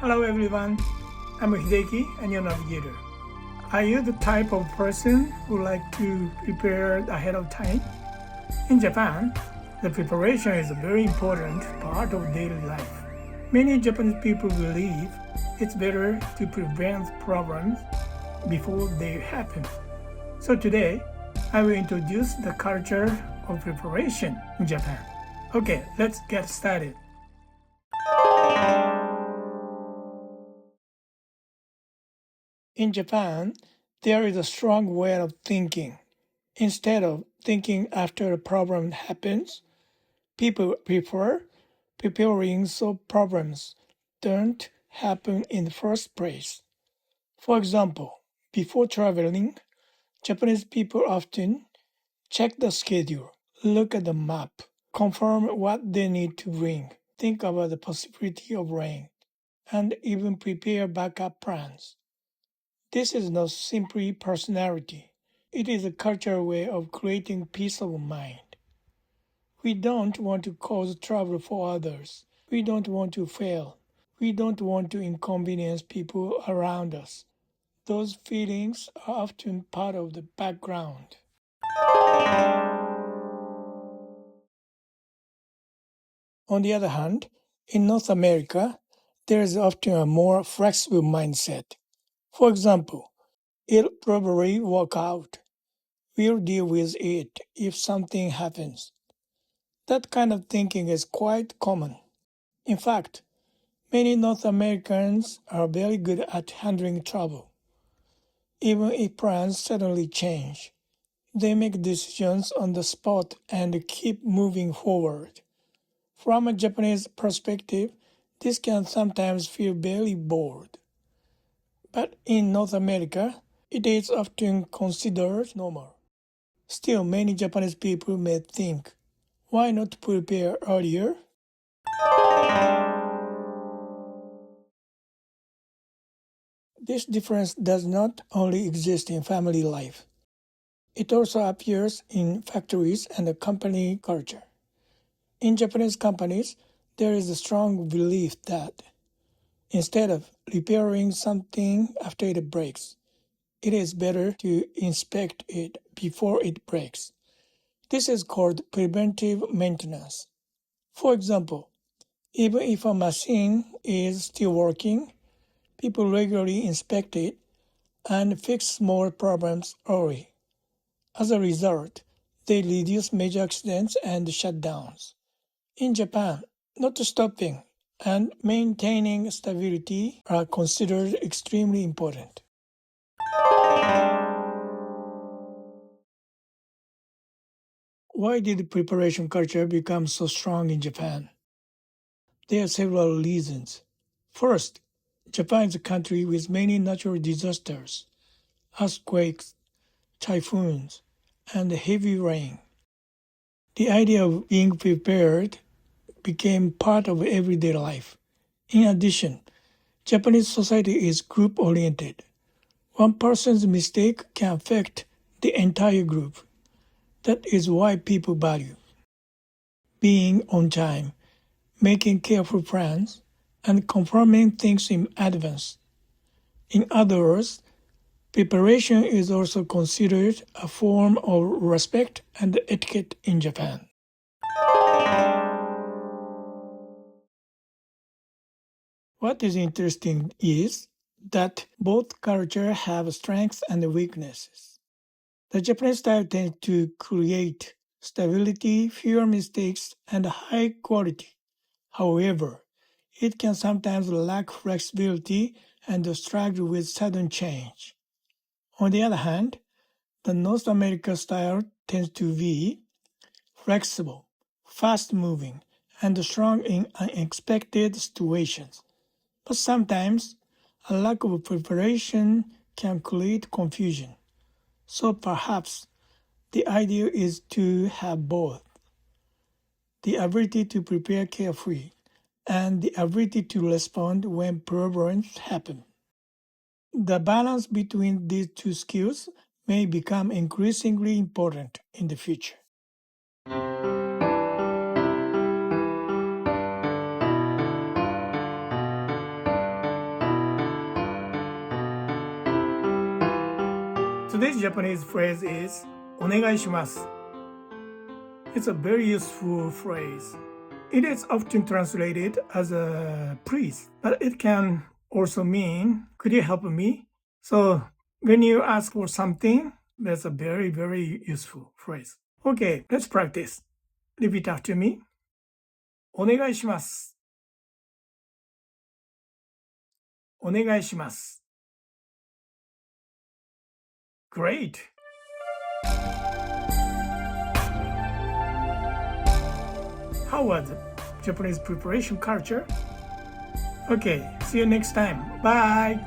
Hello everyone, I'm Hideki and your Navigator. Are you the type of person who like to prepare ahead of time? In Japan, the preparation is a very important part of daily life. Many Japanese people believe it's better to prevent problems before they happen. So today, I will introduce the culture of preparation in Japan. Okay, let's get started. In Japan, there is a strong way of thinking. Instead of thinking after a problem happens, people prefer preparing so problems don't happen in the first place. For example, before traveling, Japanese people often check the schedule, look at the map, confirm what they need to bring, think about the possibility of rain, and even prepare backup plans. This is not simply personality. It is a cultural way of creating peace of mind. We don't want to cause trouble for others. We don't want to fail. We don't want to inconvenience people around us. Those feelings are often part of the background. On the other hand, in North America, there is often a more flexible mindset. For example, it'll probably work out. We'll deal with it if something happens. That kind of thinking is quite common. In fact, many North Americans are very good at handling trouble. Even if plans suddenly change, they make decisions on the spot and keep moving forward. From a Japanese perspective, this can sometimes feel very bored. But in North America, it is often considered normal. Still, many Japanese people may think, why not prepare earlier? This difference does not only exist in family life. It also appears in factories and company culture. In Japanese companies, there is a strong belief that instead of repairing something after it breaks, it is better to inspect it before it breaks. This is called preventive maintenance. For example, even if a machine is still working, people regularly inspect it and fix small problems early. As a result, they reduce major accidents and shutdowns. In Japan, not stopping and maintaining stability are considered extremely important. Why did preparation culture become so strong in Japan? There are several reasons. First, Japan is a country with many natural disasters, earthquakes, typhoons, and heavy rain. The idea of being prepared became part of everyday life. In addition, Japanese society is group oriented. One person's mistake can affect the entire group. That is why people value being on time, making careful plans, and confirming things in advance. In other words, preparation is also considered a form of respect and etiquette in Japan. What is interesting is that both cultures have strengths and weaknesses. The Japanese style tends to create stability, fewer mistakes, and high quality. However, it can sometimes lack flexibility and struggle with sudden change. On the other hand, the North American style tends to be flexible, fast moving, and strong in unexpected situations. But sometimes a lack of preparation can create confusion. So perhaps the idea is to have both the ability to prepare carefully and the ability to respond when problems happen. The balance between these two skills may become increasingly important in the future. Today's Japanese phrase is お願いします. It's a very useful phrase. It is often translated as a please, but it can also mean could you help me? So when you ask for something, that's a very, very useful phrase. Okay, let's practice. Repeat after me. お願いします。お願いします。Great! How was Japanese preparation culture? Okay, see you next time. Bye!